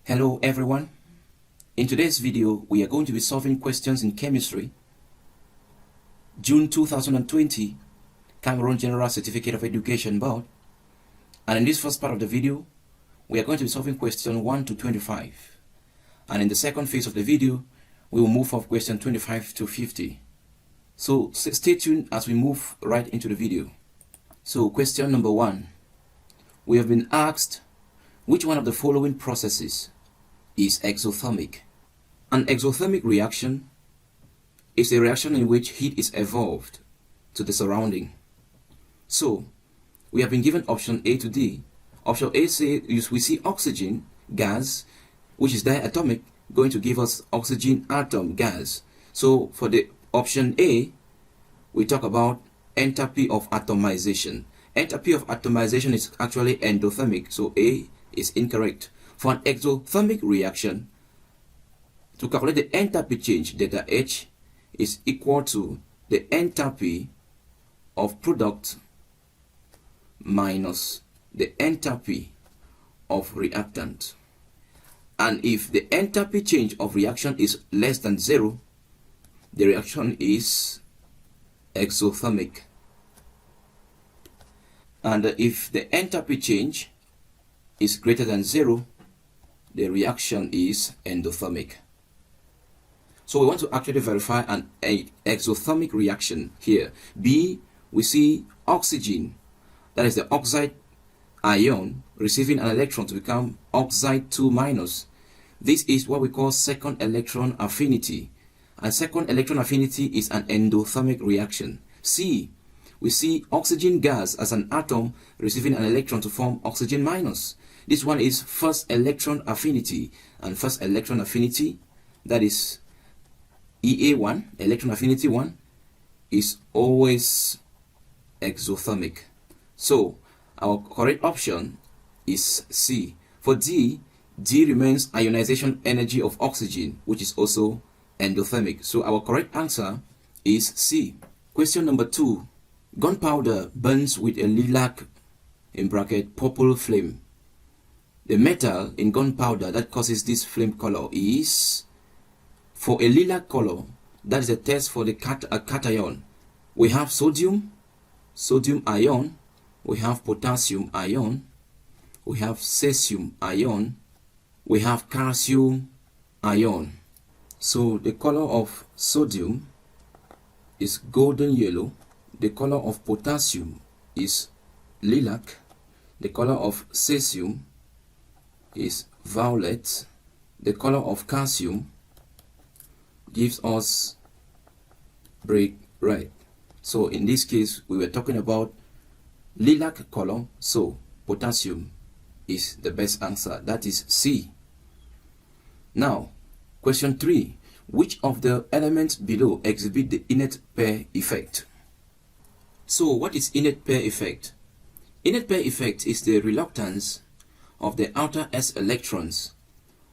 Hello everyone. In today's video, we are going to be solving questions in chemistry, June 2020, Cameroon General Certificate of Education Board. And in this first part of the video, we are going to be solving question 1 to 25. And in the second phase of the video, we will move from question 25 to 50. So stay tuned as we move right into the video. So question number 1. We have been asked, which one of the following processes is exothermic? An exothermic reaction is a reaction in which heat is evolved to the surrounding. So, we have been given option A to D. Option A says we see oxygen gas, which is diatomic, going to give us oxygen atom gas. So, for the option A, we talk about enthalpy of atomization. Enthalpy of atomization is actually endothermic, so A is incorrect. For an exothermic reaction, to calculate the enthalpy change, delta H is equal to the enthalpy of product minus the enthalpy of reactant. And if the enthalpy change of reaction is less than 0, the reaction is exothermic. And if the enthalpy change is greater than 0, the reaction is endothermic. So we want to actually verify an exothermic reaction here. B, we see oxygen, that is the oxide ion, receiving an electron to become oxide 2-. This is what we call second electron affinity. And second electron affinity is an endothermic reaction. C, we see oxygen gas as an atom receiving an electron to form oxygen-. This one is first electron affinity, and first electron affinity, that is EA1, electron affinity 1, is always exothermic. So our correct option is C. For D, D remains ionization energy of oxygen, which is also endothermic. So our correct answer is C. Question number 2. Gunpowder burns with a lilac in bracket purple flame. The metal in gunpowder that causes this flame color is, for a lilac color, that is a test for the cation. We have sodium ion, we have potassium ion, we have cesium ion, we have calcium ion. So the color of sodium is golden yellow, the color of potassium is lilac, the color of cesium is violet, the color of calcium gives us brick red. So in this case, we were talking about lilac color, so potassium is the best answer. That is C. Now, question 3. Which of the elements below exhibit the inert pair effect? So what is inert pair effect? Inert pair effect is the reluctance of the outer s electrons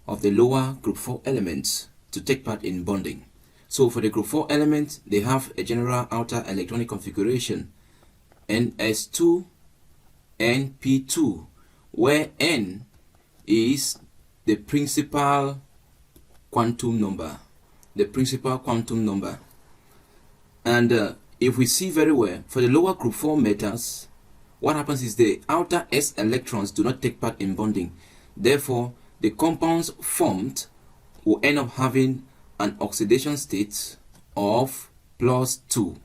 of the lower group 4 elements to take part in bonding. So for the group 4 element, they have a general outer electronic configuration NS2, NP2, where N is the principal quantum number. And if we see very well, for the lower group 4 metals, what happens is the outer s electrons do not take part in bonding. Therefore, the compounds formed will end up having an oxidation state of +2.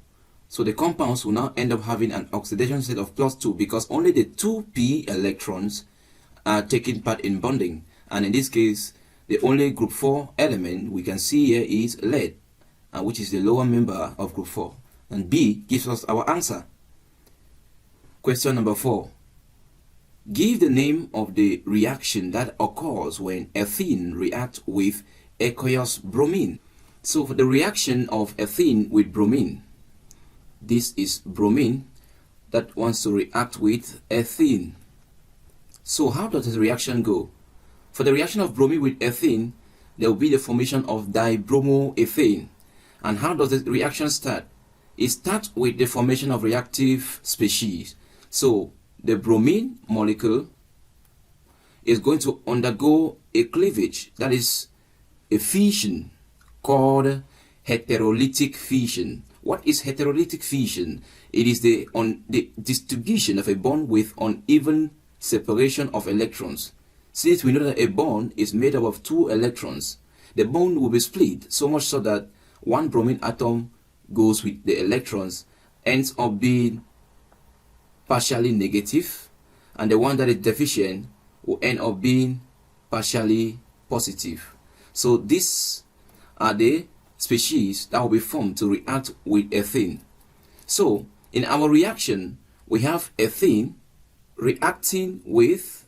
So the compounds will now end up having an oxidation state of +2 because only the 2p electrons are taking part in bonding. And in this case, the only group 4 element we can see here is lead, which is the lower member of group 4. And B gives us our answer. Question number 4. Give the name of the reaction that occurs when ethene reacts with aqueous bromine. So for the reaction of ethene with bromine, this is bromine that wants to react with ethene. So how does the reaction go? For the reaction of bromine with ethene, there will be the formation of dibromoethane. And how does the reaction start? It starts with the formation of reactive species. So the bromine molecule is going to undergo a cleavage, that is a fission called heterolytic fission. What is heterolytic fission? It is the distribution of a bond with uneven separation of electrons. Since we know that a bond is made up of 2 electrons, the bond will be split so much so that one bromine atom goes with the electrons, ends up being partially negative, and the one that is deficient will end up being partially positive. So these are the species that will be formed to react with ethene. So in our reaction, we have ethene reacting with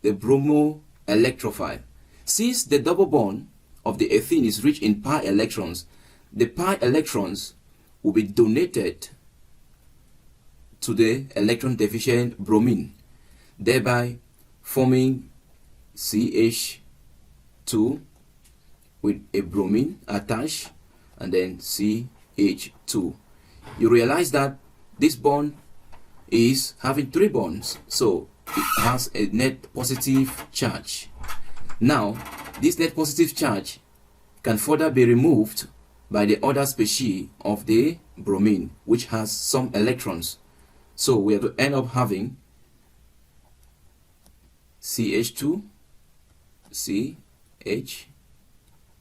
the bromo electrophile. Since the double bond of the ethene is rich in pi electrons, the pi electrons will be donated to the electron deficient bromine, thereby forming CH2 with a bromine attached and then CH2. You realize that this bond is having 3 bonds, so it has a net positive charge. Now, this net positive charge can further be removed by the other species of the bromine, which has some electrons. So we are to end up having CH2, CH,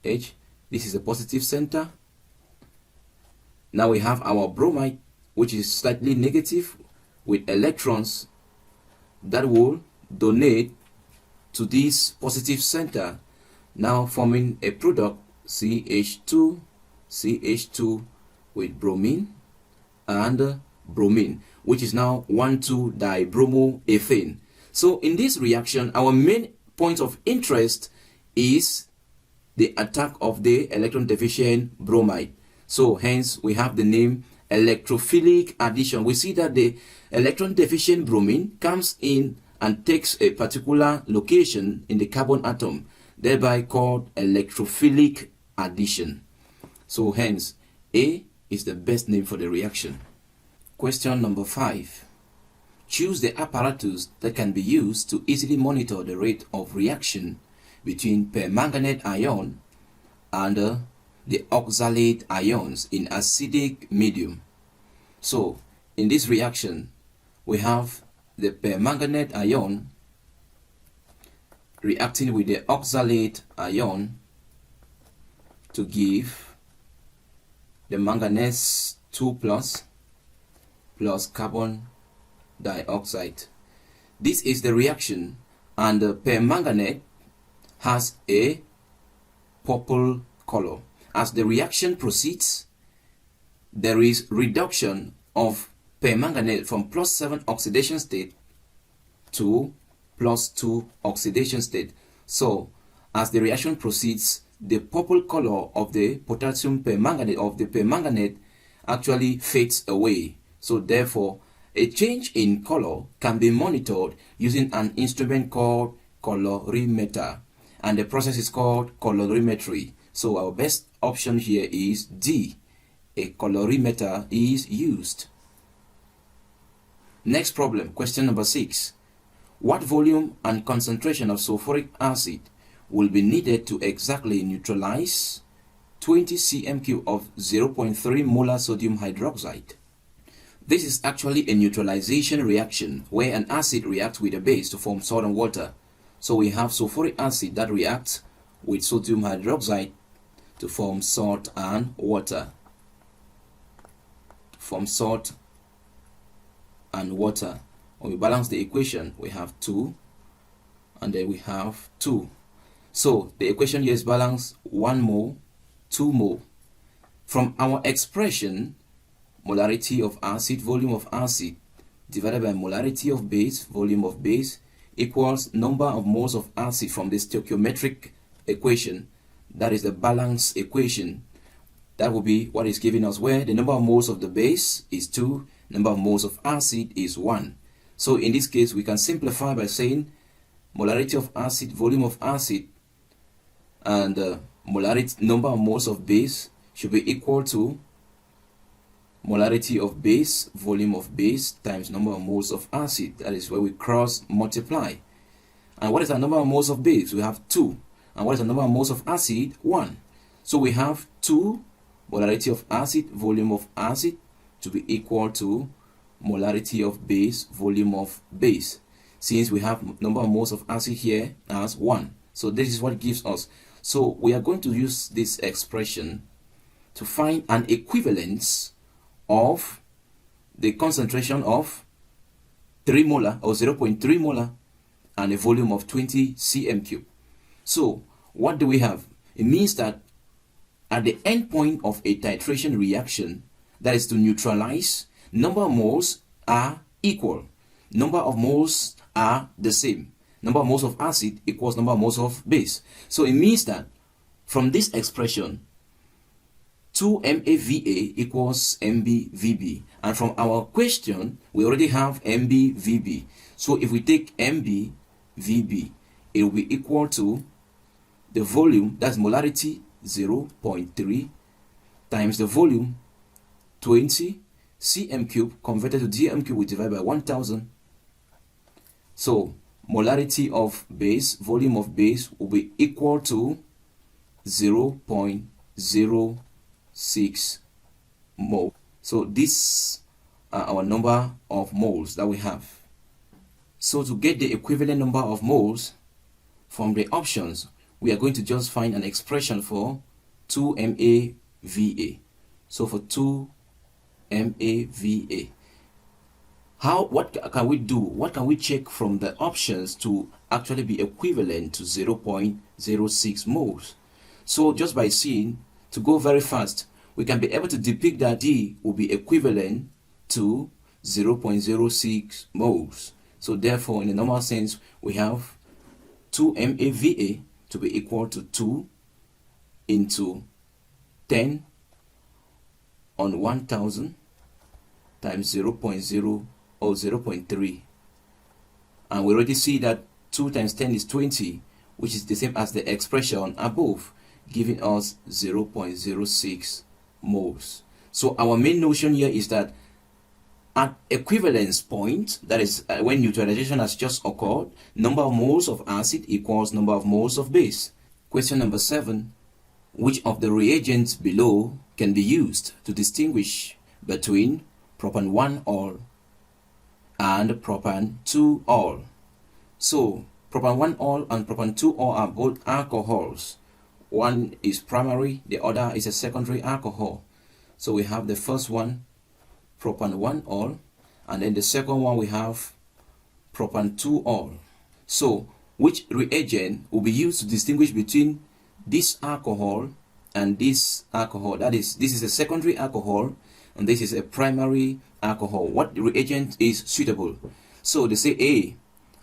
H. This is a positive center. Now we have our bromide, which is slightly negative with electrons that will donate to this positive center, now forming a product CH2, CH2 with bromine and bromine, which is now 1,2-dibromoethane. So in this reaction, our main point of interest is the attack of the electron deficient bromide. So hence we have the name electrophilic addition. We see that the electron deficient bromine comes in and takes a particular location in the carbon atom, thereby called electrophilic addition. So hence A is the best name for the reaction. Question number 5. Choose the apparatus that can be used to easily monitor the rate of reaction between permanganate ion and the oxalate ions in acidic medium. So in this reaction, we have the permanganate ion reacting with the oxalate ion to give the manganese 2 plus carbon dioxide. This is the reaction, and the permanganate has a purple color. As the reaction proceeds, there is reduction of permanganate from +7 oxidation state to +2 oxidation state. So as the reaction proceeds, the purple color of the potassium permanganate actually fades away. So therefore, a change in color can be monitored using an instrument called colorimeter, and the process is called colorimetry. So our best option here is D. A colorimeter is used. Next problem, question number 6. What volume and concentration of sulfuric acid will be needed to exactly neutralize 20 cm³ of 0.3 molar sodium hydroxide? This is actually a neutralization reaction where an acid reacts with a base to form salt and water. So we have sulfuric acid that reacts with sodium hydroxide to form salt and water. When we balance the equation, we have 2 and then we have 2. So the equation here is balanced 1 mole, 2 mole. From our expression, molarity of acid, volume of acid, divided by molarity of base, volume of base, equals number of moles of acid from the stoichiometric equation. That is the balance equation. That will be what is giving us, where the number of moles of the base is 2, number of moles of acid is 1. So in this case, we can simplify by saying molarity of acid, volume of acid, and molarity, number of moles of base should be equal to molarity of base, volume of base, times number of moles of acid. That is where we cross multiply. And what is the number of moles of base? We have 2. And what is the number of moles of acid? 1. So we have 2 molarity of acid, volume of acid, to be equal to molarity of base, volume of base. Since we have number of moles of acid here as 1. So this is what gives us. So we are going to use this expression to find an equivalence of the concentration of 3 molar or 0.3 molar and a volume of 20 cm cube. So what do we have? It means that at the end point of a titration reaction, that is to neutralize, number of moles are equal. Number of moles are the same. Number of moles of acid equals number of moles of base. So it means that from this expression, 2 MAVA equals MBVB. And from our question, we already have MBVB. So if we take MBVB, it will be equal to the volume, that's molarity 0.3 times the volume 20 cm cube converted to dm cube, we divide by 1000. So molarity of base, volume of base, will be equal to 0.06 mole. So these are our number of moles that we have. So to get the equivalent number of moles from the options, we are going to just find an expression for 2 MAVA. So for 2 MAVA, what can we do? What can we check from the options to actually be equivalent to 0.06 moles? So just by seeing, to go very fast, we can be able to depict that D will be equivalent to 0.06 moles. So therefore, in a normal sense, we have 2 MAVA to be equal to 2 into 10 on 1000 times 0.0 or 0.3. And we already see that 2 times 10 is 20, which is the same as the expression above, giving us 0.06 moles. So our main notion here is that at equivalence point, that is when neutralization has just occurred, number of moles of acid equals number of moles of base. Question number 7. Which of the reagents below can be used to distinguish between propan-1-ol and propan-2-ol? So propan-1-ol and propan-2-ol are both alcohols. One is primary, the other is a secondary alcohol. So we have the first one, propan-1-ol, and then the second one we have propan-2-ol. So which reagent will be used to distinguish between this alcohol and this alcohol? That is, this is a secondary alcohol and this is a primary alcohol. What reagent is suitable? So they say A,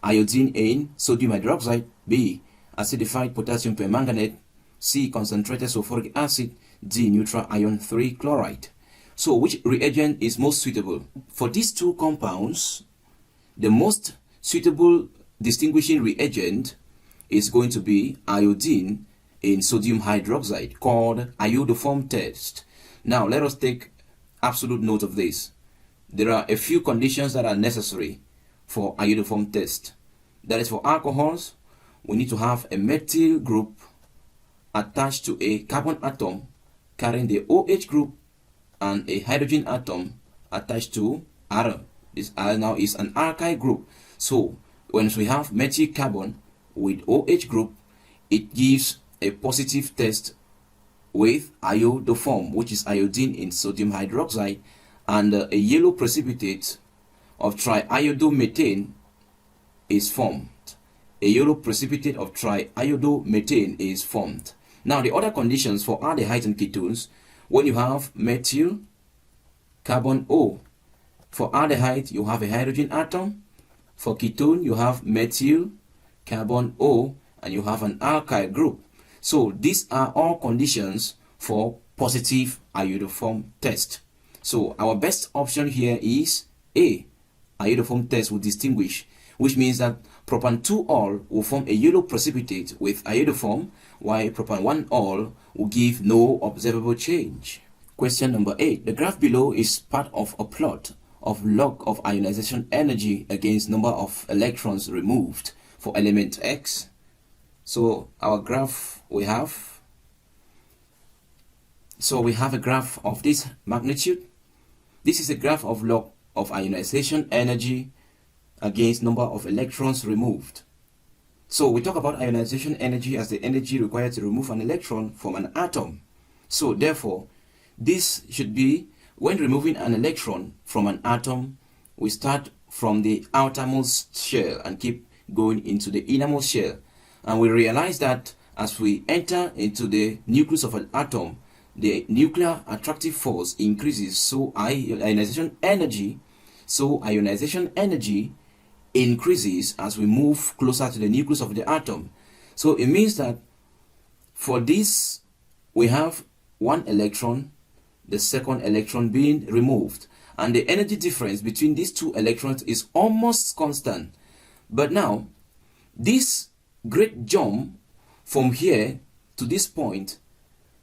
iodine in sodium hydroxide, B, acidified potassium permanganate, C, concentrated sulfuric acid, D, neutral iron 3 chloride. So which reagent is most suitable? For these two compounds, the most suitable distinguishing reagent is going to be iodine in sodium hydroxide, called iodoform test. Now let us take absolute note of this. There are a few conditions that are necessary for iodoform test. That is, for alcohols, we need to have a methyl group attached to a carbon atom carrying the OH group and a hydrogen atom attached to R. This R now is an alkyl group. So when we have methyl carbon with OH group, it gives a positive test with iodoform, which is iodine in sodium hydroxide, and a yellow precipitate of triiodomethane is formed. A yellow precipitate of triiodomethane is formed. Now the other conditions for aldehydes and ketones, when you have methyl carbon O, for aldehyde you have a hydrogen atom, for ketone you have methyl carbon O and you have an alkyl group. So these are all conditions for positive iodoform test. So our best option here is A, iodoform test will distinguish, which means that propan-2-ol will form a yellow precipitate with iodoform, while propan-1-ol will give no observable change. Question number 8. The graph below is part of a plot of log of ionization energy against number of electrons removed for element X. So our graph we have a graph of this magnitude. This is a graph of log of ionization energy against number of electrons removed. So we talk about ionization energy as the energy required to remove an electron from an atom. So therefore, this should be, when removing an electron from an atom, we start from the outermost shell and keep going into the innermost shell. And we realize that as we enter into the nucleus of an atom, the nuclear attractive force increases, so ionization energy increases as we move closer to the nucleus of the atom. So it means that for this we have one electron, the second electron being removed, and the energy difference between these two electrons is almost constant. But now this great jump from here to this point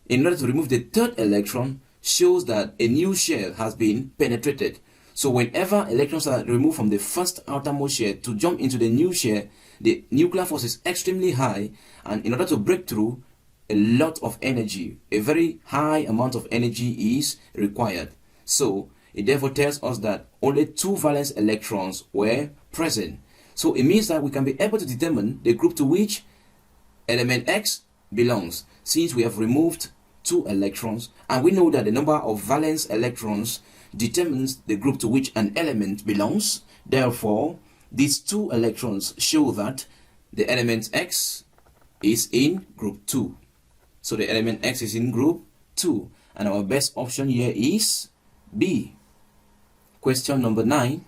in order to remove the third electron shows that a new shell has been penetrated. So whenever electrons are removed from the first outermost shell to jump into the new shell, the nuclear force is extremely high, and in order to break through, a lot of energy, a very high amount of energy is required. So it therefore tells us that only 2 valence electrons were present. So it means that we can be able to determine the group to which element X belongs, since we have removed 2 electrons, and we know that the number of valence electrons determines the group to which an element belongs. Therefore, these 2 electrons show that the element X is in group 2. So the element X is in group 2, and our best option here is B. Question number 9.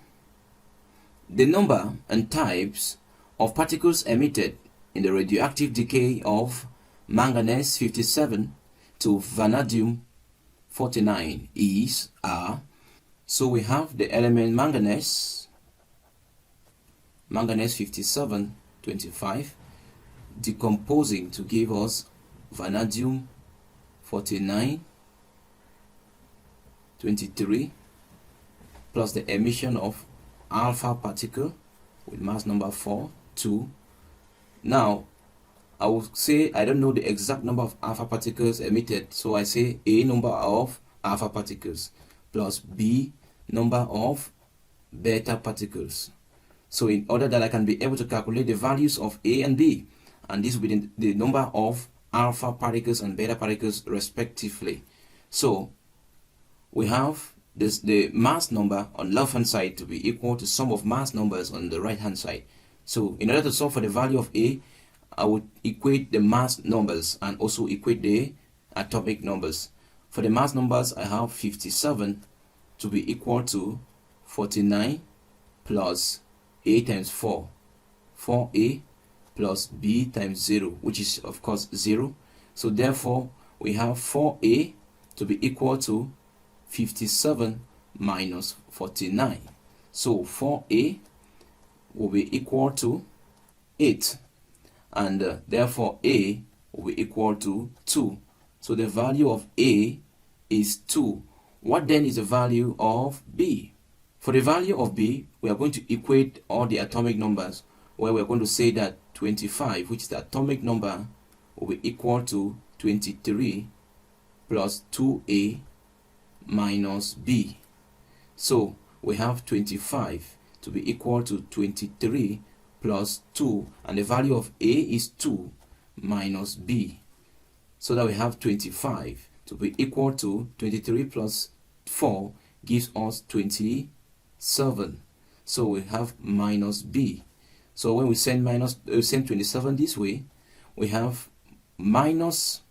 The number and types of particles emitted in the radioactive decay of manganese 57 to vanadium 49 are. So we have the element manganese 5725 decomposing to give us vanadium 4923 plus the emission of alpha particle with mass number 4, 2. Now I would say I don't know the exact number of alpha particles emitted, so I say A number of alpha particles plus B number of beta particles. So in order that I can be able to calculate the values of A and B, and this will be the number of alpha particles and beta particles respectively. So we have the mass number on the left hand side to be equal to sum of mass numbers on the right hand side. So in order to solve for the value of A, I would equate the mass numbers and also equate the atomic numbers. For the mass numbers, I have 57 to be equal to 49 plus A times 4, 4A plus B times 0, which is of course 0. So therefore, we have 4A to be equal to 57 minus 49. So 4A will be equal to 8, and therefore A will be equal to 2. So the value of A is 2. What then is the value of B? For the value of B, we are going to equate all the atomic numbers, where we are going to say that 25, which is the atomic number, will be equal to 23 plus 2A minus B. So we have 25 to be equal to 23 plus 2, and the value of A is 2 minus B. So that we have 25 to be equal to 23 plus 4 gives us 27. So we have minus B. So when we send 27 this way, we have minus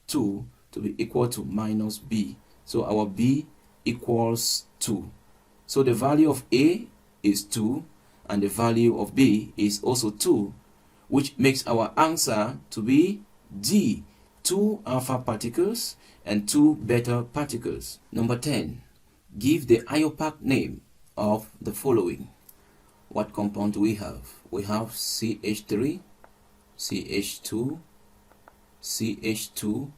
2 to be equal to minus B. So our B equals 2. So the value of A is 2 and the value of B is also 2, which makes our answer to be D, 2 alpha particles and 2 beta particles. Number 10. Give the IUPAC name of the following. What compound do we have? We have CH3, CH2, CH2,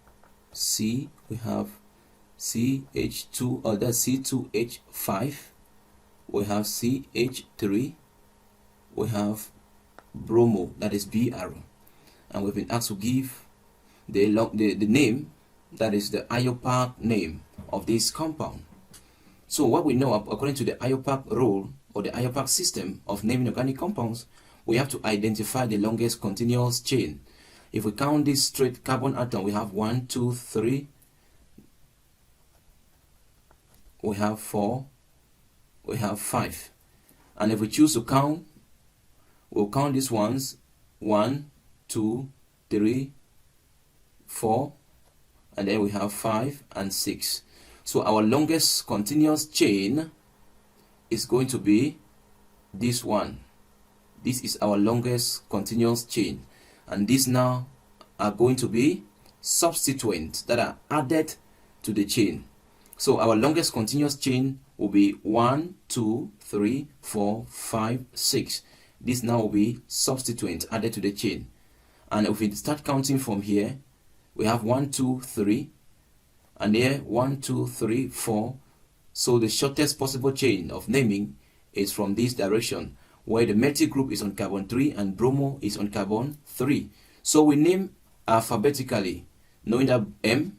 C, we have CH2, or that's C2H5, we have CH3, we have bromo, that is Br, and we've been asked to give the name, that is the IUPAC name of this compound. So what we know, according to the IUPAC rule or the IUPAC system of naming organic compounds, we have to identify the longest continuous chain. If we count this straight carbon atom, we have 1, 2, 3, we have 4, we have 5. And if we choose to count, we'll count these ones: 1, 2, 3, 4, and then we have 5 and 6. So our longest continuous chain is going to be this one. This is our longest continuous chain, and these now are going to be substituents that are added to the chain. So our longest continuous chain will be 1, 2, 3, 4, 5, 6. This now will be substituent added to the chain. And if we start counting from here, we have 1, 2, 3, and here 1, 2, 3, 4. So the shortest possible chain of naming is from this direction, where the methyl group is on carbon 3 and bromo is on carbon 3. So we name alphabetically, knowing that M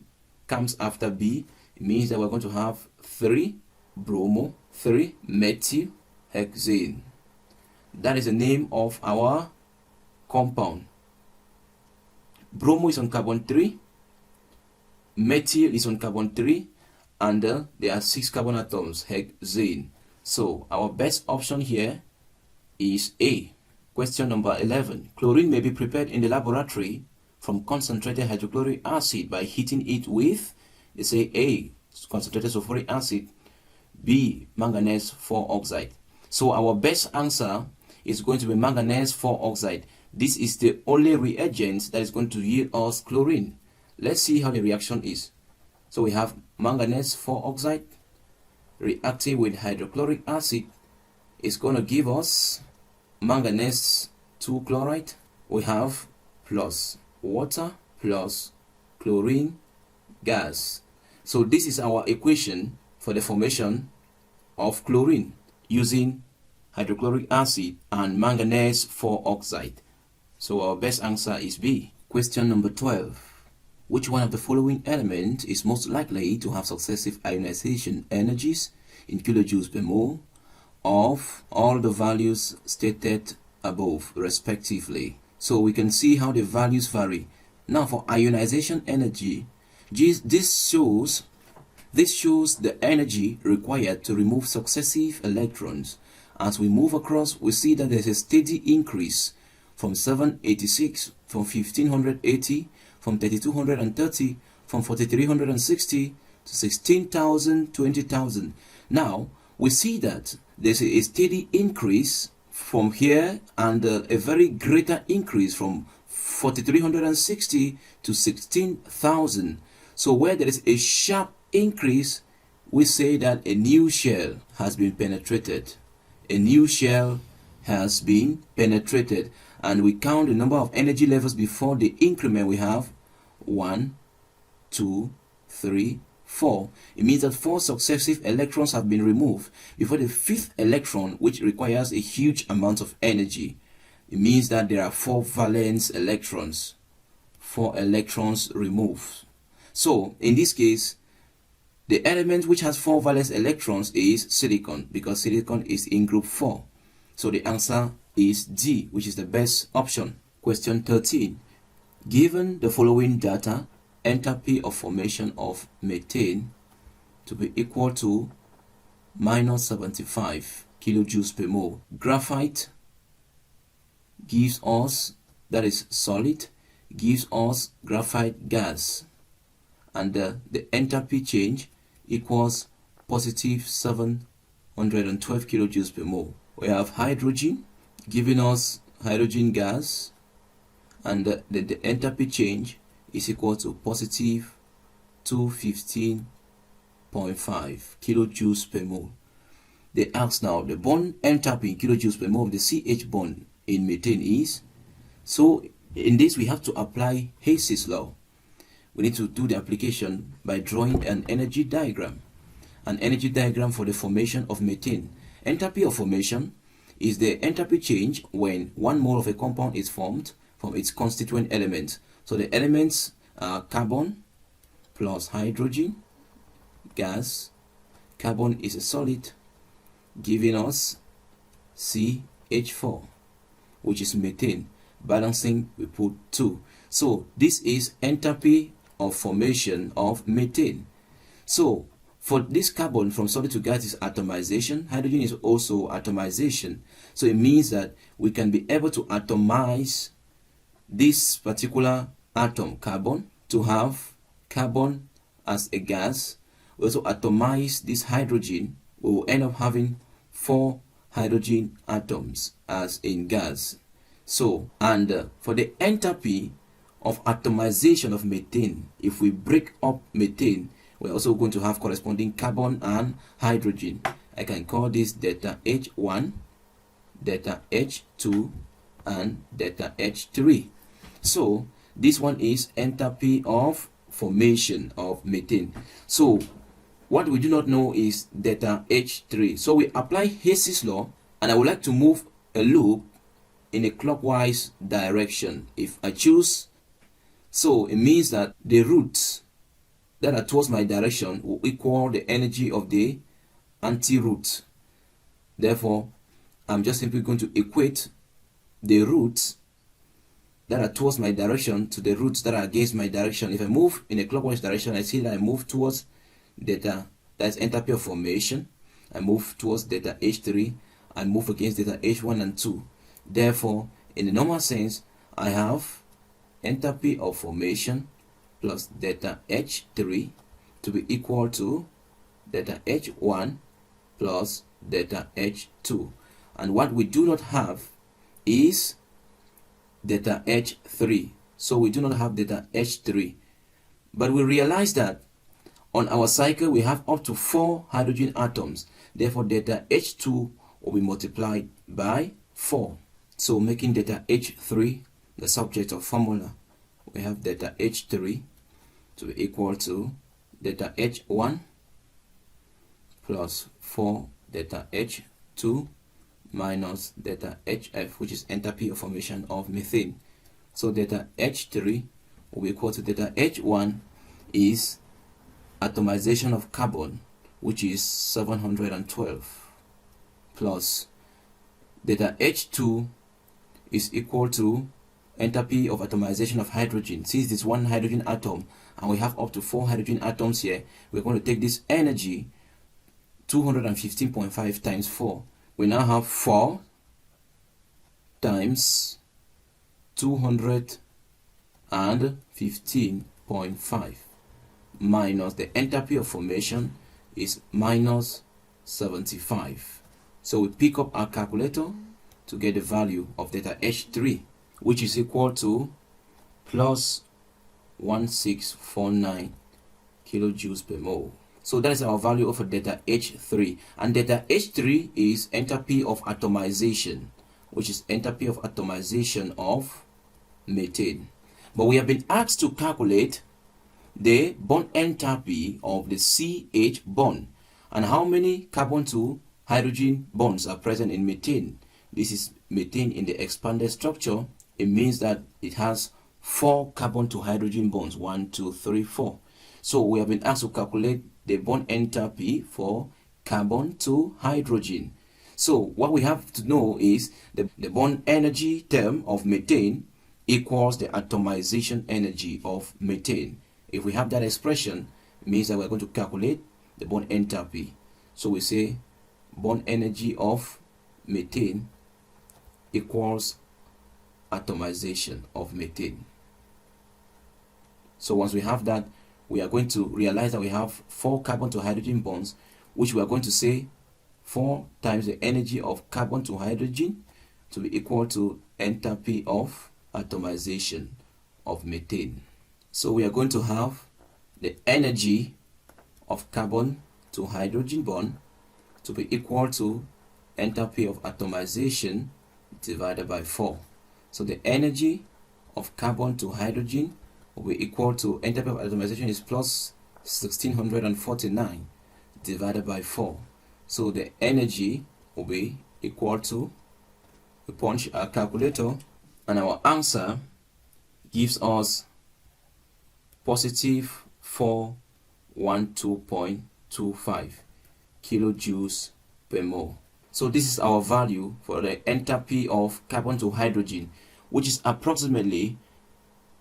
comes after B. It means that we're going to have 3 bromo, 3 methyl hexane. That is the name of our compound. Bromo is on carbon 3, methyl is on carbon 3, and there are 6 carbon atoms, hexane. So our best option here is A. Question number 11. Chlorine may be prepared in the laboratory from concentrated hydrochloric acid by heating it with, they say A, concentrated sulfuric acid, B, manganese 4 oxide. So our best answer is going to be manganese 4 oxide. This is the only reagent that is going to yield us chlorine. Let's see how the reaction is. So we have manganese 4 oxide reacting with hydrochloric acid. It's going to give us manganese 2 chloride. We have plus water plus chlorine gas. So this is our equation for the formation of chlorine using hydrochloric acid and manganese 4 oxide. So our best answer is B. Question number 12. Which one of the following elements is most likely to have successive ionization energies in kilojoules per mole of all the values stated above respectively? So we can see how the values vary. Now for ionization energy, this shows the energy required to remove successive electrons. As we move across, we see that there's a steady increase from 786, from 1580, from 3230, from 4360 to 16,000, 20,000. Now we see that there's a steady increase from here and a very greater increase from 4360 to 16,000. So where there is a sharp increase, we say that a new shell has been penetrated. A new shell has been penetrated, and we count the number of energy levels before the increment. We have 1, 2, 3, 4. It means that 4 successive electrons have been removed before the 5th electron, which requires a huge amount of energy. It means that there are 4 valence electrons. 4 electrons removed. So in this case, the element which has 4 valence electrons is silicon, because silicon is in group 4. So the answer is D, which is the best option. Question 13. Given the following data, enthalpy of formation of methane to be equal to minus 75 kilojoules per mole. Graphite gives us, that is solid, gives us graphite gas, and the enthalpy change equals positive 712 kilojoules per mole. We have hydrogen giving us hydrogen gas, and the enthalpy change is equal to positive 215.5 kilojoules per mole. They ask now the bond enthalpy in kilojoules per mole of the CH bond in methane is. So in this we have to apply Hayes' law. We need to do the application by drawing an energy diagram. An energy diagram for the formation of methane. Enthalpy of formation is the enthalpy change when 1 mole of a compound is formed from its constituent elements. So the elements are carbon plus hydrogen, gas. Carbon is a solid, giving us CH4, which is methane. Balancing, we put 2. So this is enthalpy of formation of methane. So for this carbon from solid to gas is atomization. Hydrogen is also atomization. So it means that we can be able to atomize this particular atom, carbon, to have carbon as a gas. We also atomize this hydrogen. We will end up having 4 hydrogen atoms as in gas. So, and for the enthalpy of atomization of methane, if we break up methane, we're also going to have corresponding carbon and hydrogen. I can call this delta H1, delta H2, and delta H3. So this one is enthalpy of formation of methane. So what we do not know is delta H3. So we apply Hess's law, and I would like to move a loop in a clockwise direction. If I choose, so it means that the roots that are towards my direction will equal the energy of the anti-root. Therefore, I'm just simply going to equate the roots that are towards my direction to the roots that are against my direction. If I move in a clockwise direction, I see that I move towards delta, that's enthalpy of formation. I move towards delta H3, I move against delta H1 and 2. Therefore, in the normal sense, I have enthalpy of formation plus delta H3 to be equal to delta H1 plus delta H2. And what we do not have is delta H3. So we do not have delta H3. But we realize that on our cycle we have up to 4 hydrogen atoms. Therefore delta H2 will be multiplied by 4. So making delta H3 the subject of formula. We have delta H3 to be equal to delta H1 plus 4 delta H2 minus delta HF, which is enthalpy of formation of methane. So delta H3 will be equal to delta H1 is atomization of carbon, which is 712, plus delta H2 is equal to enthalpy of atomization of hydrogen. Since this one hydrogen atom and we have up to 4 hydrogen atoms here, we're going to take this energy 215.5 times 4. We now have 4 times 215.5 minus the enthalpy of formation is minus 75. So we pick up our calculator to get the value of delta H3, which is equal to plus 1649 kilojoules per mole. So that is our value of delta H3, and delta H3 is enthalpy of atomization, which is enthalpy of atomization of methane. But we have been asked to calculate the bond enthalpy of the CH bond and how many carbon to hydrogen bonds are present in methane. This is methane in the expanded structure. It means that it has 4 carbon to hydrogen bonds, 1, 2, 3, 4. So we have been asked to calculate the bond enthalpy for carbon to hydrogen. So what we have to know is the bond energy term of methane equals the atomization energy of methane. If we have that expression, it means that we're going to calculate the bond enthalpy. So we say bond energy of methane equals atomization of methane. So once we have that, we are going to realize that we have 4 carbon to hydrogen bonds, which we are going to say 4 times the energy of carbon to hydrogen to be equal to enthalpy of atomization of methane. So we are going to have the energy of carbon to hydrogen bond to be equal to enthalpy of atomization divided by 4. So the energy of carbon to hydrogen will be equal to enthalpy of atomization is plus 1649 divided by 4. So the energy will be equal to We punch our calculator and our answer gives us positive 412.25 kilojoules per mole. So this is our value for the enthalpy of carbon to hydrogen, which is approximately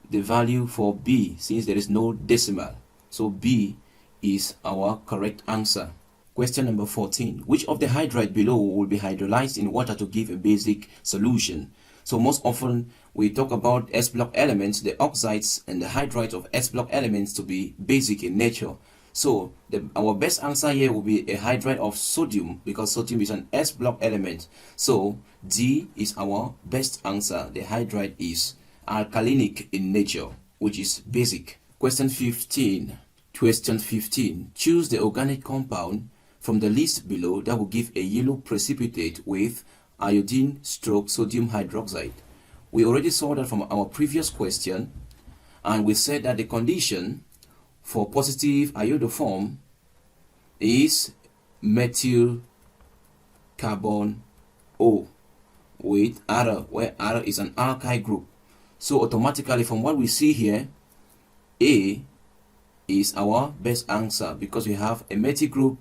the value for B, since there is no decimal. So B is our correct answer. Question number 14. Which of the hydride below will be hydrolyzed in water to give a basic solution? So most often we talk about S block elements, the oxides and the hydrides of S block elements to be basic in nature. So our best answer here will be a hydride of sodium, because sodium is an S block element. So D is our best answer. The hydride is alkalinic in nature, which is basic. Question 15. Question 15. Choose the organic compound from the list below that will give a yellow precipitate with iodine/sodium hydroxide. We already saw that from our previous question, and we said that the condition for positive iodoform is methyl carbon O with R, where R is an alkyl group. So automatically from what we see here, A is our best answer, because we have a methyl group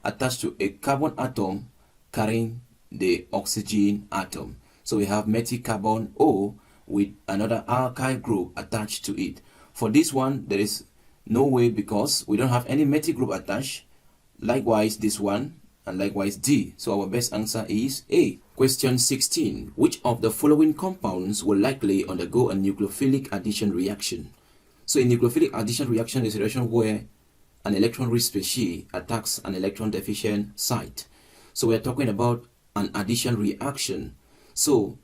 attached to a carbon atom carrying the oxygen atom. So we have methyl carbon O with another alkyl group attached to it. For this one, there is no way, because we don't have any methyl group attached. Likewise this one, and likewise D. So our best answer is A. Question 16. Which of the following compounds will likely undergo a nucleophilic addition reaction? So a nucleophilic addition reaction is a reaction where an electron-rich species attacks an electron-deficient site. So we're talking about an addition reaction. So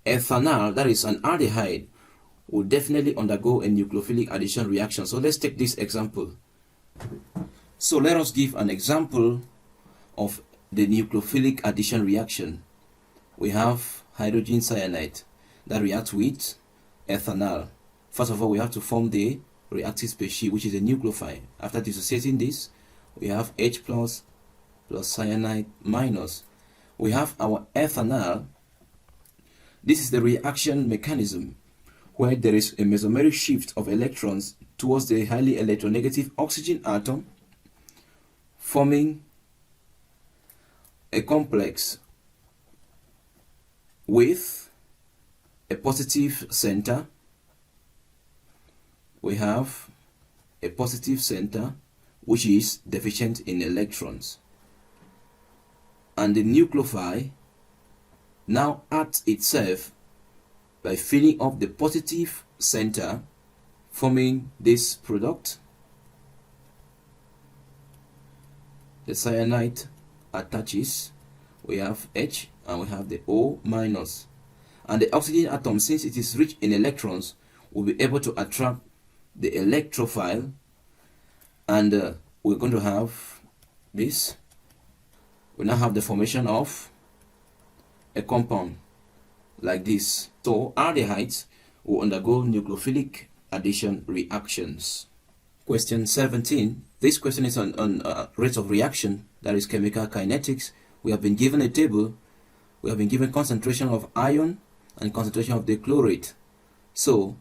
ethanol, that is an aldehyde, will definitely undergo a nucleophilic addition reaction. So let's take this example. So let us give an example of the nucleophilic addition reaction. We have hydrogen cyanide that reacts with ethanol. First of all, we have to form the reactive species, which is a nucleophile. After dissociating this, we have H plus cyanide minus. We have our ethanol. This is the reaction mechanism where there is a mesomeric shift of electrons towards the highly electronegative oxygen atom, forming a complex with a positive center. We have a positive center which is deficient in electrons, and the nucleophile now acts itself by filling up the positive center, forming this product. The cyanide attaches, we have H and we have the O minus, and the oxygen atom, since it is rich in electrons, will be able to attract the electrophile, and we're going to have this. We now have the formation of a compound like this. So aldehydes will undergo nucleophilic addition reactions. Question 17. This question is on rate of reaction, that is chemical kinetics. We have been given a table. We have been given concentration of ion and concentration of the chlorate. So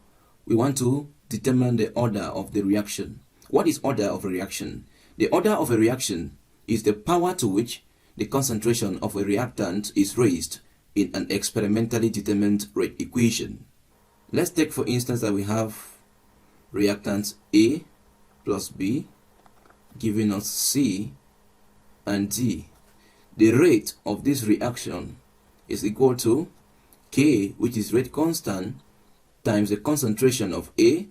we want to determine the order of the reaction. What is order of a reaction? The order of a reaction is the power to which the concentration of a reactant is raised in an experimentally determined rate equation. Let's take for instance that we have reactants A plus B giving us C and D. The rate of this reaction is equal to K, which is rate constant, times the concentration of A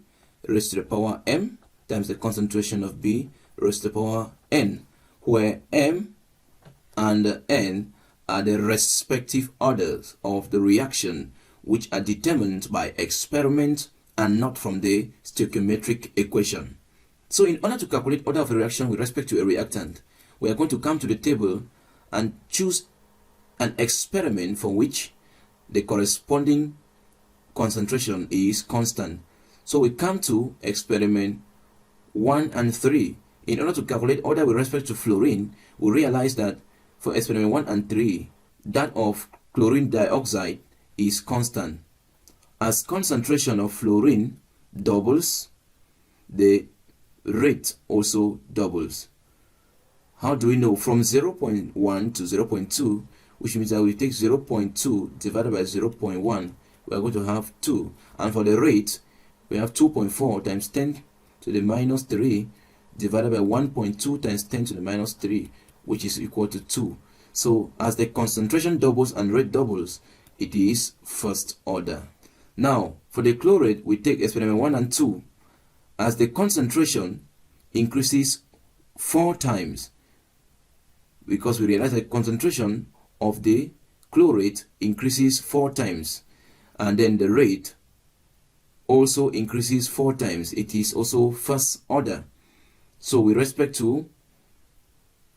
raised to the power M times the concentration of B raised to the power N, where M and N are the respective orders of the reaction, which are determined by experiment and not from the stoichiometric equation. So in order to calculate order of a reaction with respect to a reactant, we are going to come to the table and choose an experiment for which the corresponding concentration is constant. So we come to experiment 1 and 3. In order to calculate order with respect to fluorine, we realize that for experiment 1 and 3, that of chlorine dioxide is constant. As concentration of fluorine doubles, the rate also doubles. How do we know? From 0.1 to 0.2, which means that we take 0.2 divided by 0.1, we are going to have 2. And for the rate, we have 2.4 times 10 to the minus 3 divided by 1.2 times 10 to the minus 3, which is equal to 2. So as the concentration doubles and rate doubles, it is first order. Now, for the chloride, we take experiment 1 and 2. As the concentration increases 4 times, because we realize that concentration of the chloride increases 4 times, and then the rate also increases 4 times. It is also first order. So with respect to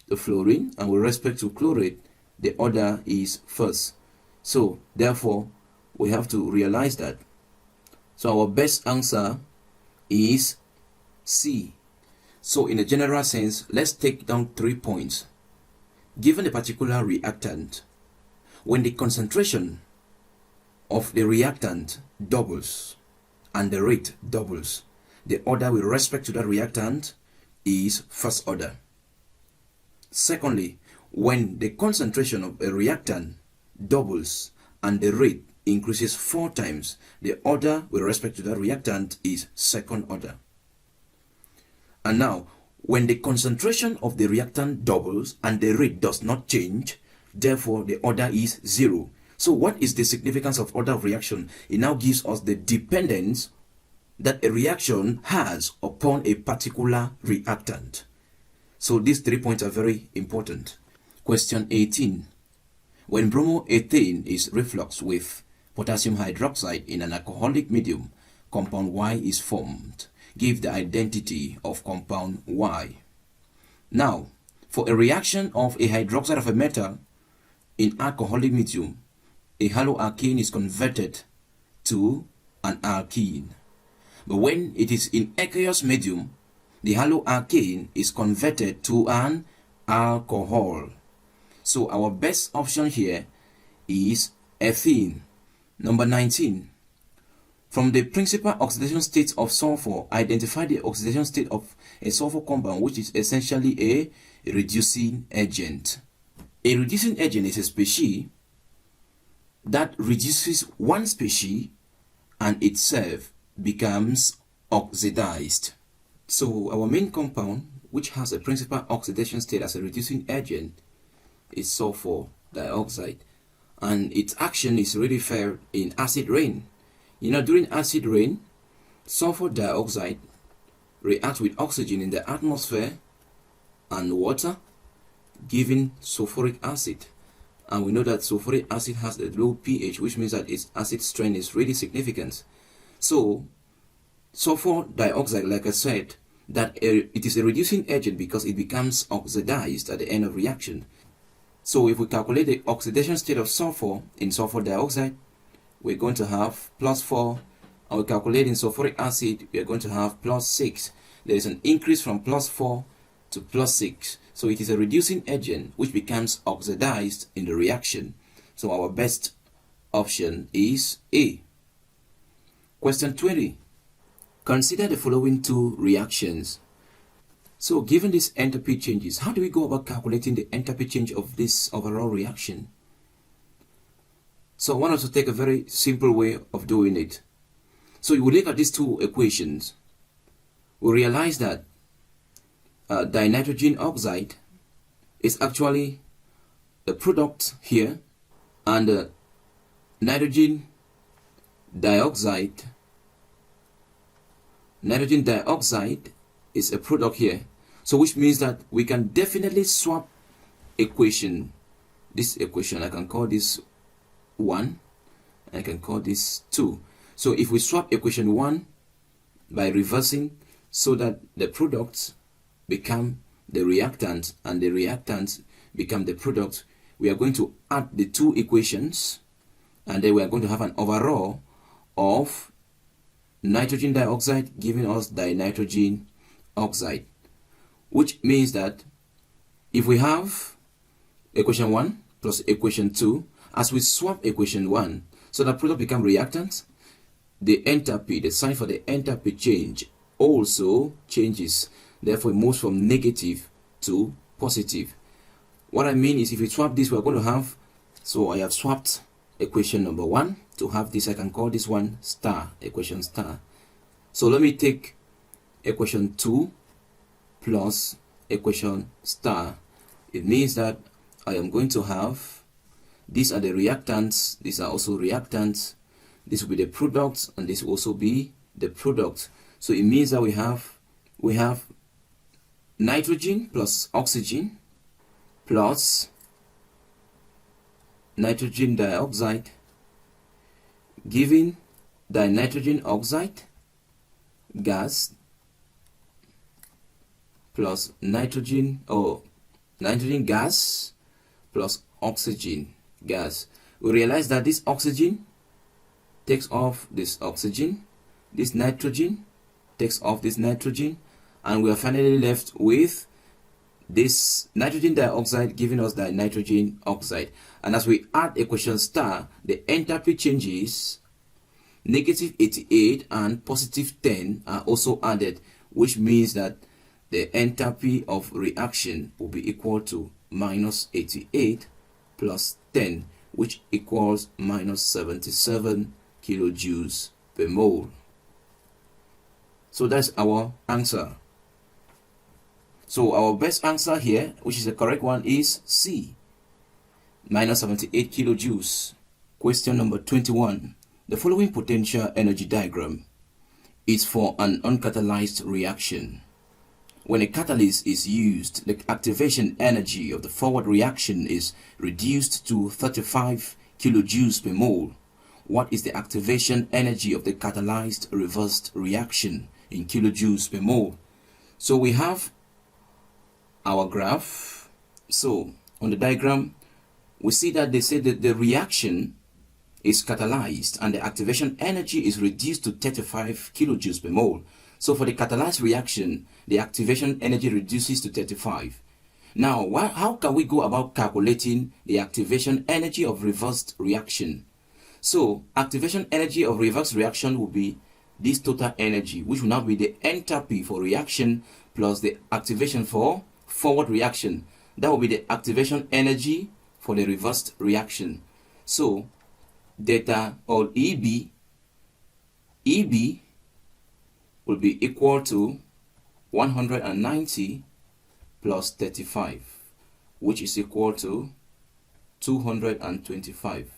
the fluorine and with respect to chloride, the order is first. So therefore, we have to realize that. So our best answer is C. So in a general sense, let's take down 3 points. Given a particular reactant, when the concentration of the reactant doubles and the rate doubles, the order with respect to that reactant is first order. Secondly, when the concentration of a reactant doubles and the rate increases 4 times, the order with respect to that reactant is second order. And now, when the concentration of the reactant doubles and the rate does not change, therefore the order is 0. So what is the significance of order of reaction? It now gives us the dependence that a reaction has upon a particular reactant. So these 3 points are very important. Question 18. When bromoethane is refluxed with potassium hydroxide in an alcoholic medium, compound Y is formed. Give the identity of compound Y. Now, for a reaction of a hydroxide of a metal in alcoholic medium, a haloalkane is converted to an alkene. But when it is in aqueous medium, the haloalkane is converted to an alcohol. So our best option here is ethene. Number 19. From the principal oxidation state of sulfur, identify the oxidation state of a sulfur compound, which is essentially a reducing agent. A reducing agent is a species that reduces one species and itself becomes oxidized. So our main compound, which has a principal oxidation state as a reducing agent, is sulfur dioxide, and its action is really felt in acid rain. You know, during acid rain, sulfur dioxide reacts with oxygen in the atmosphere and water, giving sulfuric acid. And we know that sulfuric acid has a low pH, which means that its acid strength is really significant. So sulfur dioxide, like I said, that it is a reducing agent because it becomes oxidized at the end of reaction. So if we calculate the oxidation state of sulfur in sulfur dioxide, we're going to have +4, and we calculate in sulfuric acid, we are going to have +6. There is an increase from +4 to +6. So it is a reducing agent which becomes oxidized in the reaction. So our best option is A. Question 20. Consider the following 2 reactions. So given these enthalpy changes, how do we go about calculating the enthalpy change of this overall reaction? So I want us to take a very simple way of doing it. So you will look at these 2 equations. We realize that dinitrogen oxide is actually the product here, and nitrogen dioxide is a product here. So which means that we can definitely swap equation. This equation, I can call this 1, and I can call this 2. So if we swap equation 1 by reversing, so that the products become the reactant and the reactants become the product, we are going to add the 2 equations, and then we are going to have an overall of nitrogen dioxide giving us dinitrogen oxide, which means that if we have equation 1 plus equation 2, as we swap equation 1, So the product become reactant. The enthalpy, the sign for the enthalpy change also changes. Therefore, it moves from negative to positive. What I mean is, if we swap this, we're going to have, so I have swapped equation number 1 to have this. I can call this one star, equation star. So let me take equation 2 plus equation star. It means that I am going to have, these are the reactants, these are also reactants, this will be the product, and this will also be the product. So it means that we have nitrogen plus oxygen plus nitrogen dioxide giving dinitrogen oxide gas plus nitrogen gas plus oxygen gas. We realize that this oxygen takes off this oxygen, this nitrogen takes off this nitrogen, and we are finally left with this nitrogen dioxide giving us the nitrogen oxide. And as we add equation star, the enthalpy changes. Negative 88 and positive 10 are also added, which means that the enthalpy of reaction will be equal to minus 88 plus 10, which equals minus 77 kilojoules per mole. So that's our answer. So our best answer here, which is the correct one, is C, minus 78 kilojoules. Question number 21. The following potential energy diagram is for an uncatalyzed reaction. When a catalyst is used, the activation energy of the forward reaction is reduced to 35 kilojoules per mole. What is the activation energy of the catalyzed reversed reaction in kilojoules per mole? So we have our graph. So on the diagram, we see that they say that the reaction is catalyzed and the activation energy is reduced to 35 kilojoules per mole. So for the catalyzed reaction, the activation energy reduces to 35. Now, how can we go about calculating the activation energy of reversed reaction? So activation energy of reverse reaction will be this total energy, which will now be the enthalpy for reaction plus the activation for forward reaction. That will be the activation energy for the reversed reaction. So delta or EB will be equal to 190 plus 35, which is equal to 225.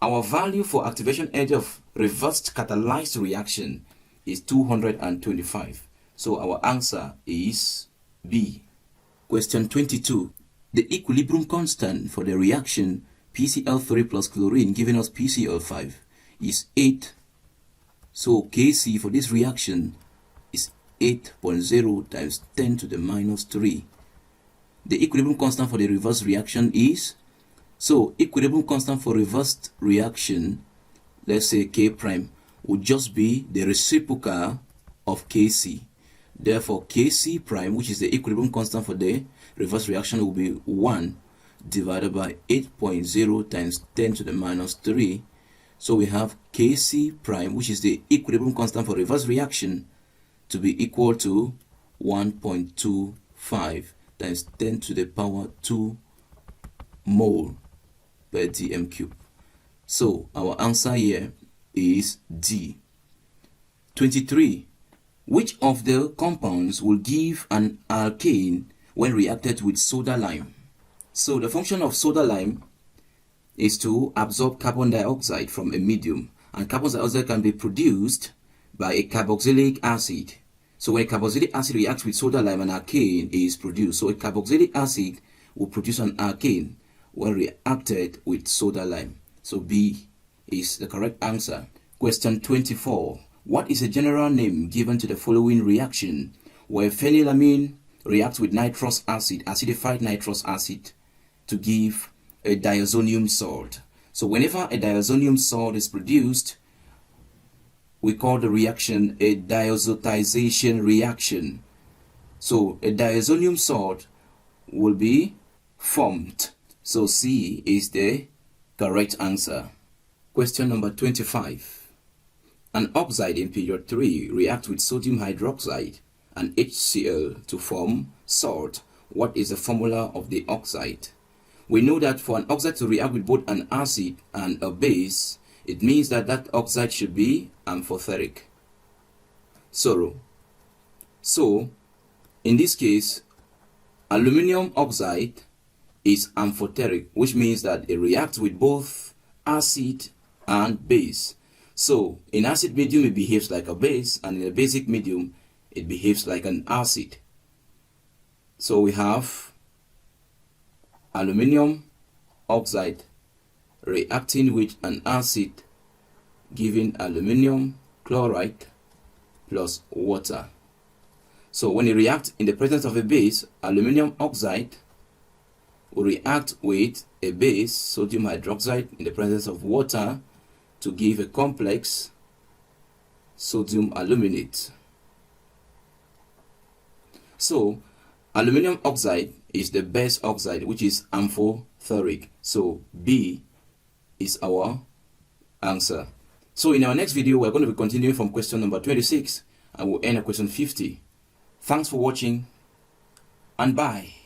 Our value for activation energy of reversed catalyzed reaction is 225. So our answer is B. Question 22. The equilibrium constant for the reaction PCl3 plus chlorine giving us PCl5 is 8. So Kc for this reaction is 8.0 times 10 to the minus 3. The equilibrium constant for the reverse reaction is, so equilibrium constant for reversed reaction, let's say K prime, would just be the reciprocal of Kc. Therefore Kc prime, which is the equilibrium constant for the reverse reaction, will be 1 divided by 8.0 times 10 to the minus 3. So we have Kc prime, which is the equilibrium constant for reverse reaction, to be equal to 1.25 times 10 to the power 2 mole per dm cube. So our answer here is D. 23. Which of the compounds will give an alkane when reacted with soda lime? So the function of soda lime is to absorb carbon dioxide from a medium, and carbon dioxide can be produced by a carboxylic acid. So when a carboxylic acid reacts with soda lime, an alkane is produced. So a carboxylic acid will produce an alkane when reacted with soda lime. So B is the correct answer. Question 24. What is a general name given to the following reaction where phenylamine reacts with nitrous acid, acidified nitrous acid, to give a diazonium salt? So whenever a diazonium salt is produced, we call the reaction a diazotization reaction. So a diazonium salt will be formed. So C is the correct answer. Question number 25. An oxide in period 3 reacts with sodium hydroxide and HCl to form salt. What is the formula of the oxide? We know that for an oxide to react with both an acid and a base, it means that that oxide should be amphoteric. So in this case, aluminium oxide is amphoteric, which means that it reacts with both acid and base. So in acid medium it behaves like a base, and in a basic medium it behaves like an acid. So we have aluminium oxide reacting with an acid, giving aluminium chloride plus water. So when it reacts in the presence of a base, aluminium oxide will react with a base, sodium hydroxide, in the presence of water to give a complex sodium aluminate. So aluminium oxide is the best oxide, which is amphoteric. So B is our answer. So in our next video, we're going to be continuing from question number 26 and we'll end at question 50. Thanks for watching and bye.